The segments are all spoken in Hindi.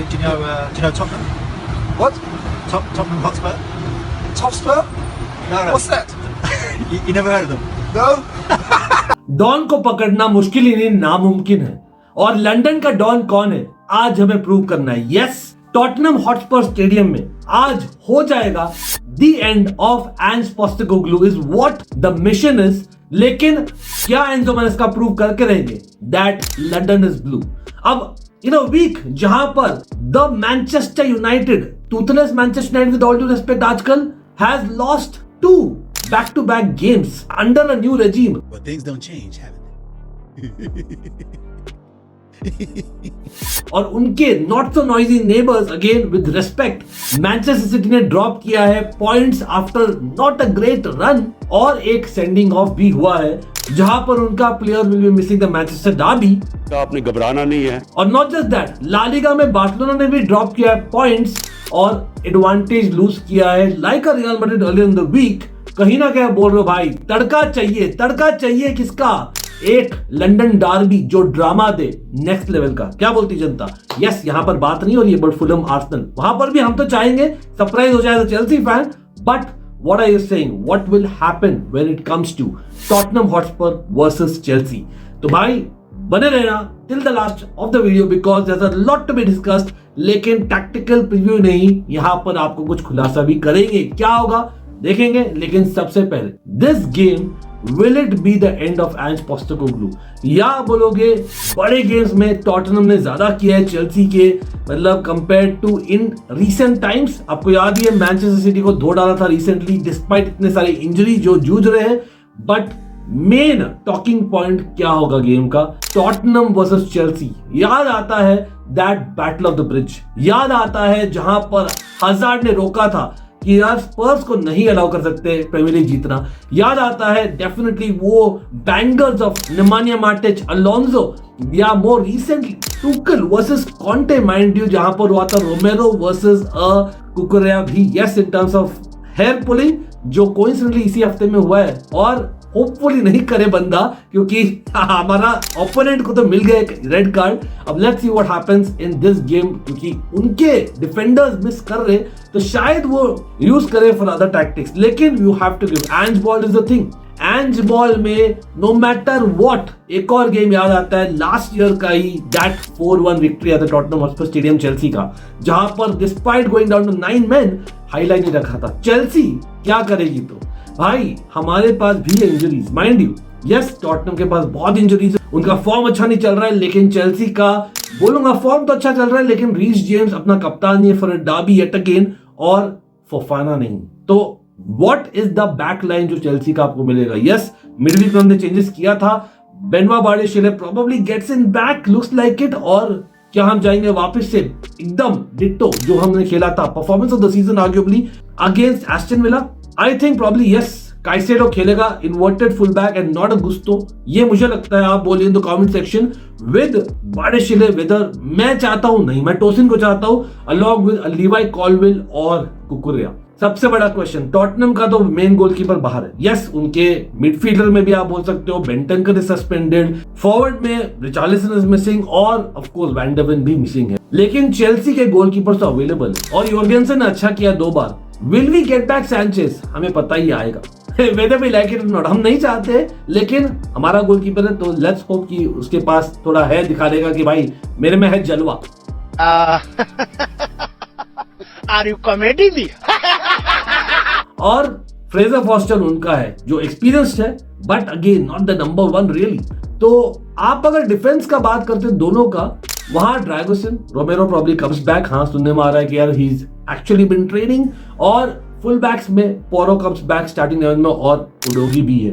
Do you know Tottenham? What? Tottenham Hotspur? Topspur? No, no. What's that? You never heard of them? No? Don को पकड़ना मुश्किल ही नहीं नामुमकिन है और लंदन का डॉन कौन है आज हमें प्रूव करना है। यस, टॉटनहम हॉटस्पर स्टेडियम में आज हो जाएगा the end of Ange Postecoglou is what the mission is. लेकिन क्या एंजो मैनेस्का प्रूव करके रहेंगे दैट लंदन इज ब्लू। अब इन अ वीक जहां पर the Manchester United, Toothless Manchester United with all due respect आजकल, has lost 2 back-to-back games under a new regime. But things don't change, haven't they? और उनके not so noisy neighbours again with respect Manchester city ने ड्रॉप किया है points after not a great run और एक सेंडिंग ऑफ भी हुआ है जहां पर उनका player will be missing the Manchester derby. आपने घबराना नहीं है। और not just that, La Liga में बार्सिलोना ने भी ड्रॉप किया है पॉइंट्स और एडवांटेज लूज किया है like a Real Madrid earlier in the week. कहीं ना कहीं बोल रहे हो भाई तड़का चाहिए किसका? एक लंदन डार्बी जो ड्रामा दे नेक्स्ट लेवल का। क्या बोलती जनता? यस, यहां पर बात नहीं हो रही है बट फुलहम आर्सेनल, वहां पर भी हम तो चाहेंगे सरप्राइज हो जाए Chelsea fan. But what are you saying, what will happen when it comes to Tottenham Hotspur versus Chelsea? तो भाई बने रहना till the last of the video because there is a lot to be discussed. लेकिन टैक्टिकल प्रीव्यू नहीं, यहां पर आपको कुछ खुलासा भी करेंगे, क्या होगा देखेंगे। लेकिन सबसे पहले this game will it be the end of Ange Postecoglou, या बोलोगे बड़े गेम्स में टॉटनहम ने ज्यादा किया है चेल्सी के, मतलब compare to in recent times. आपको याद ही है मैनचेस्टर सिटी को धो डाला था रिसेंटली डिस्पाइट इतने सारे इंजरी जो जूझ रहे हैं। बट मेन टॉकिंग पॉइंट क्या होगा गेम का? Tottenham versus Chelsea. याद आता है that battle of the bridge, याद आता है जहां पर हजार्ड ने रोका था कि यार स्पर्स को नहीं अलाउ कर सकते प्रीमियर लीग जीतना। याद आता है डेफिनेटली वो bangers of Nemanja Matic, Alonso, या more recently Tuchel versus Conte mind you, जहां पर हुआ था रोमेरो वर्सेस कुकुरेया भी। Yes, in terms of hair pulling जो कोइंसिडेंटली इसी हफ्ते में हुआ है और होपफुली नहीं करे बंदा क्योंकि हमारा ओपोनेंट को तो मिल गया एक रेड कार्ड। अब let's see what happens in this game, क्योंकि उनके डिफेंडर्स मिस कर रहे तो शायद वो यूज करे फॉर अदर टैक्टिक्स। लेकिन you have to give Ange ball is the thing. Ange ball में नो मैटर व्हाट, एक और गेम याद आता है लास्ट ईयर का ही, दैट 4-1 विक्ट्री आता टॉटनहम हॉटस्पर स्टेडियम चेल्सी का, जहां पर despite going down to 9 men highlight नहीं रखा था। चेल्सी क्या करेगी? तो भाई हमारे पास भी है injuries, mind you. Yes, Tottenham के पास बहुत इंजरीज है, उनका फॉर्म अच्छा नहीं चल रहा है। लेकिन चेल्सी का बोलूंगा फॉर्म तो अच्छा चल रहा है, लेकिन रीस जेम्स अपना कप्तान नहीं है फॉर डार्बी येट अगेन, और फोफाना नहीं। तो what is the back line जो चेल्सी का आपको मिलेगा? यस, मिडवीक में हमने चेंजेस किया था, Benoit Badiashile probably gets in back, looks like it. और क्या हम जाएंगे वापस से एकदम डिट्टो जो हमने खेला था performance of the season arguably against Aston Villa? I think probably yes, Caicedo खेलेगा inverted full back and not a Gusto, ये मुझे लगता है। आप बोलिए in the comment section with Badiashile, whether मैं चाहता हूं नहीं, मैं टोसिन को चाहता हूं अलॉन्ग विद लीवाई कॉलविल और कुकुरेया। सबसे बड़ा क्वेश्चन, टॉटनहम का तो मेन गोलकीपर बाहर है। यस, उनके मिडफील्डर में भी आप बोल सकते हो बेंटनकर इज सस्पेंडेड, फॉरवर्ड में रिचार्लिसन इज मिसिंग और of course Van de Ven भी मिसिंग है। लेकिन चेल्सी के गोलकीपर तो अवेलेबल और योर्गेनसन ने अच्छा किया 2 बार। Will we get back Sanchez? हमें पता ही आएगा whether we like it or not, हम नहीं चाहते, लेकिन हमारा गोलकीपर है तो लेट्स होप कि उसके पास थोड़ा है, दिखा देगा कि भाई मेरे में है जलवा। आर यू कॉमेडी भी? और फ्रेजर फॉस्टर उनका है जो एक्सपीरियंस्ड है, but again not the number 1 really. तो आप अगर डिफेंस का बात करते हैं दोनों का, वहां Dragusin, Romero probably comes back, हाँ सुनने में आ रहा है कि यार he is actually been training, और फुल बैक्स में पोरो कम्स बैक स्टार्टिंग 11 में और उडोगी भी है।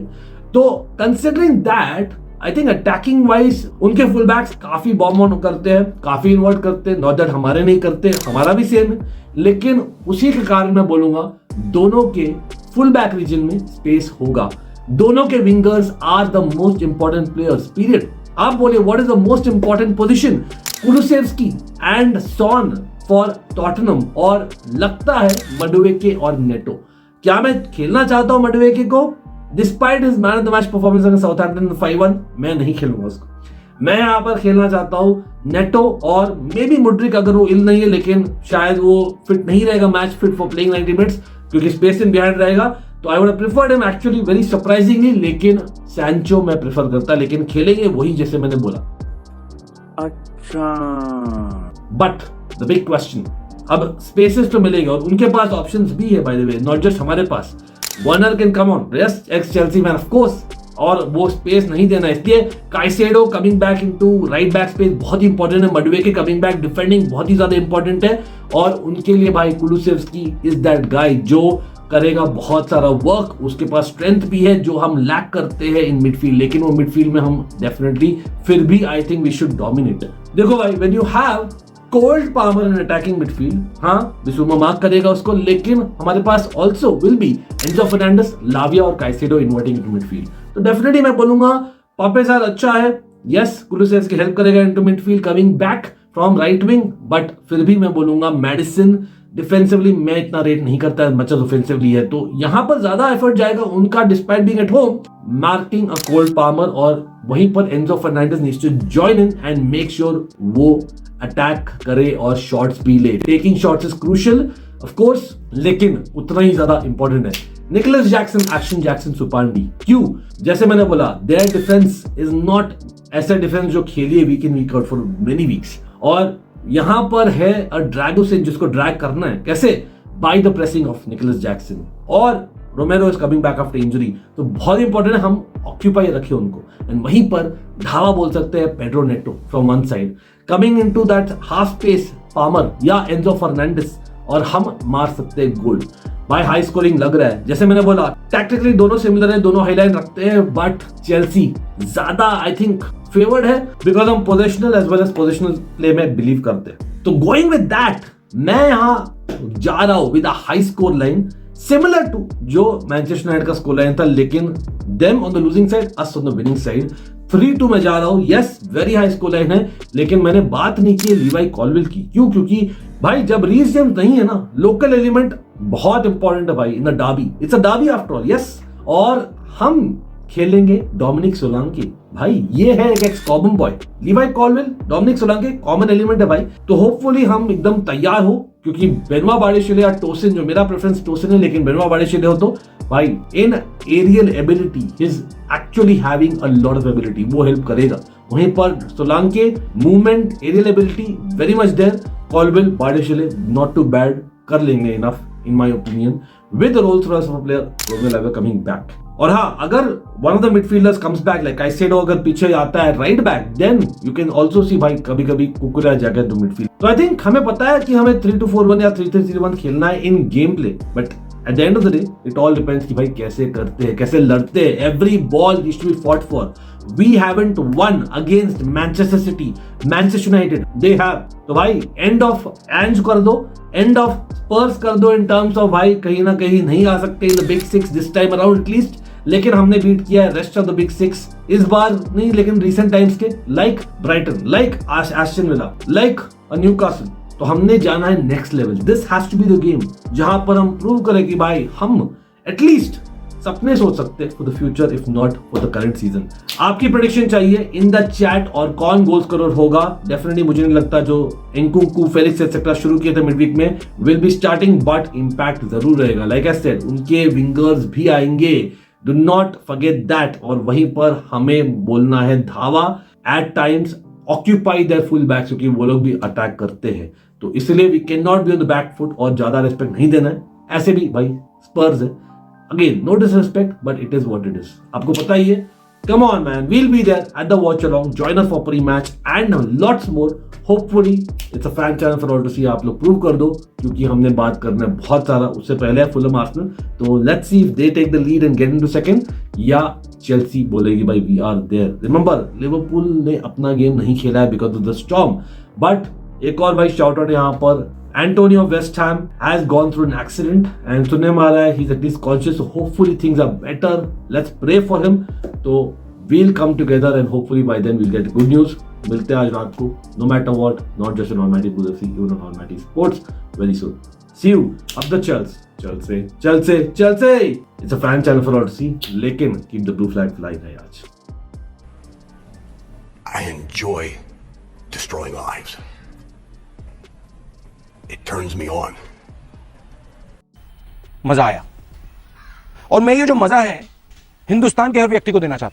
तो considering that I think attacking wise उनके फुल बैक्स काफी बॉम्ब ऑन करते हैं, काफी इन्वर्ट करते हैं, नॉट दैट हमारे नहीं करते, हमारा भी सेम है। लेकिन उसी के कारण मैं बोलूंगा दोनों के फुल बैक रीजन में स्पेस होगा। दोनों के wingers are the most important players period. आप बोलिए what is the most important position? Kulusevski and Son for Tottenham, और लगता है मडुएके और नेटो। क्या मैं खेलना चाहता हूं मडुएके को? Despite his man of the match performance against Southampton 5-1, मैं नहीं खेलूंगा उसको। मैं यहाँ पर खेलना चाहता हूँ नेटो और मे बी मुड्रिक, अगर वो इल नहीं है, लेकिन शायद वो फिट नहीं रहेगा, match fit for playing 90 minutes, क्योंकि स्पेस इन बिहाइंड रहेगा। तो I would have preferred him actually very surprisingly, लेकिन सैंचो मैं प्रेफर करता, लेकिन खेलेंगे वही जैसे मैंने बोला। अच्छा, बट द बिग क्वेश्चन, अब स्पेसेस तो मिलेगा और उनके पास ऑप्शंस भी है, by the way, not just हमारे पास। Werner can come on, rest ex Chelsea man of course, और वो स्पेस नहीं देना, इसलिए Caicedo coming back into right back space बहुत ही इंपॉर्टेंट है। मडवे के कमिंग बैक डिफेंडिंग बहुत ही ज्यादा इंपॉर्टेंट है, और उनके लिए भाई कुलुसेव्स्की इज दैट गाय जो करेगा बहुत सारा वर्क। उसके पास स्ट्रेंथ भी है जो हम लैक करते हैं इन मिडफील्ड, लेकिन वो मिडफील्ड में हम डेफिनेटली फिर भी I think we should dominate. देखो भाई, when you have Cole Palmer in attacking midfield, हाँ बिस्मा मार्क करेगा उसको, लेकिन हमारे पास also will be Enzo Fernandez, Lavia और काइसेडो इन्वर्टिंग इनटू मिडफील्ड। तो डेफिनेटली मैं बोलूंगा पापे सार अच्छा है, यस कुलुसेव्स्की हेल्प करेगा into midfield coming back from right wing, but फिर भी मैं बोलूंगा मैडिसन डिफेंसिवली मैं इतना रेट नहीं करता मच एज ऑफेंसिवली है, तो यहां पर ज्यादा एफर्ट जाएगा उनका despite being at home marking a Cole Palmer, और वहीं पर Enzo Fernandez needs to join in and make sure वो अटैक करे और शॉट्स भी ले। Taking shots is crucial of course, लेकिन उतना ही ज्यादा इंपॉर्टेंट है निकोलस जैक्सन, एक्शन जैक्सन, सुपांडी। क्यों? जैसे मैंने बोला, देयर डिफेंस इज नॉट ऐसा डिफेंस जो खेलिए week in week out for many weeks, और यहां पर है अ ड्रैगोसिन जिसको ड्रैग करना है, कैसे? By the pressing of Nicolas Jackson, और Romero is coming back after injury, तो बहुत इंपॉर्टेंट है हम ऑक्यूपाई रखें उनको। एंड वहीं पर धावा बोल सकते हैं Pedro Neto from one side coming into that half space Palmer या एंजो फर्नांडिस, और हम मार सकते हैं गोल। भाई हाई स्कोरिंग लग रहा है, जैसे मैंने बोला टैक्टिकली दोनों सिमिलर है, दोनों हाईलाइन रखते हैं, बट चेल्सी ज्यादा आई थिंक फेवर्ड है बिकॉज हम positional as well as positional play में बिलीव करते हैं। तो गोइंग विद दैट मैं यहां जा रहा हूं with a high score line similar to जो मैनचेस्टर यूनाइटेड का स्कोर लाइन था, लेकिन them on the losing side, us on the winning side. 3-2 में जा रहा हूं, yes very high score line है, लेकिन मैंने बात नहीं की लीवाई कॉलविल की। क्यों? क्योंकि भाई जब रीस जेम्स नहीं है ना, लोकल एलिमेंट बहुत इंपॉर्टेंट है भाई in the derby, it's a derby after all, yes. और हम खेलेंगे डोमिनिक सोलांके, भाई ये है एक ex Cobham boy, Levi Colwill, Dominic Solanke common element है भाई। तो होपफुली हम एकदम तैयार हो, क्योंकि बेनवा बारिशेले या टोसिन, जो मेरा प्रेफरेंस टोसिन है, लेकिन बेनवा बारिशेले हो तो भाई in aerial ability is actually having a lot of ability, वो हेल्प करेगा। वहीं पर Solanke movement, aerial ability very much there, Colwill Badiashile not too bad, कर लेंगे enough in my opinion with the Rolls Royce of player Romelu Lukaku coming back. और हाँ, अगर one of the midfielders comes back like Caicedo अगर पीछे आता है right back, then you can also see भाई कभी कभी कुकुरेया जाएगा टू मिडफील्ड। तो आई थिंक हमें पता है कि हमें 3-2-4-1 या 3-3-3-1 खेलना है in game play, but at the end of the day it all depends कि भाई कैसे करते हैं, कैसे लड़ते हैं। Every ball needs to be fought for. We haven't won against Manchester City, Manchester United, they have। तो भाई एंड ऑफ एंज कर दो, एंड ऑफ स्पर्स कर दो, इन टर्म्स ऑफ भाई कहीं ना कहीं नहीं आ सकते in the big six this time around at least, लेकिन हमने बीट किया है rest of the big six इस बार नहीं, लेकिन रिसेंट टाइम्स के, like Brighton, like Aston Villa, like Newcastle. तो हमने जाना है next level, this has to be the game जहां पर हम प्रूव करें कि भाई हम एटलीस्ट सपने सोच सकते हैं for the future if not for the current season. आपकी प्रेडिक्शन चाहिए इन द चैट, और कौन गोल स्कोरर होगा। डेफिनेटली मुझे नहीं लगता जो एंकुंकू, फेलिक्स एक्सेट्रा शुरू किए थे मिडवीक में will be starting, but impact जरूर रहेगा। लाइक आई सेड, उनके विंगर्स भी आएंगे, डू नॉट फॉरगेट दैट। और वहीं पर हमें बोलना है धावा, at times occupy their full back, क्योंकि वो लोग भी अटैक करते हैं, तो इसलिए we can not be on the back foot और ज्यादा रिस्पेक्ट नहीं देना है। ऐसे भी भाई स्पर्स है, again no disrespect but it is what it is, आपको पता ही है। come on man, we'll be there at the watch along, join us for pre-match and lots more, hopefully it's a fan channel for all to see। आप लोग प्रूव कर दो, क्योंकि हमने बात करना है बहुत सारा। उससे पहले है फुलहम आर्सेनल, तो let's see if they take the lead and get into second, या चेल्सी बोलेगी भाई we are there। remember Liverpool ने अपना गेम नहीं खेला है because of the storm, but एक और भाई शाउट आउट यहाँ पर, Antonio West Ham has gone through an accident and सुनने में आ रहा है he's at least conscious, so hopefully things are better, let's pray for him। तो we'll come together and hopefully by then we'll get good news। मिलते हैं आज रात को, no matter what, not just on Almighty Blue FC, even on Almighty Sports very soon। See you up the Chelsea, Chelsea, Chelsea। It's a fan channel for all to see, लेकिन keep the blue flag flying है आज। I enjoy destroying lives. It turns me on. मजा आया और मैं ये जो मजा है हिंदुस्तान के हर व्यक्ति को देना चाहता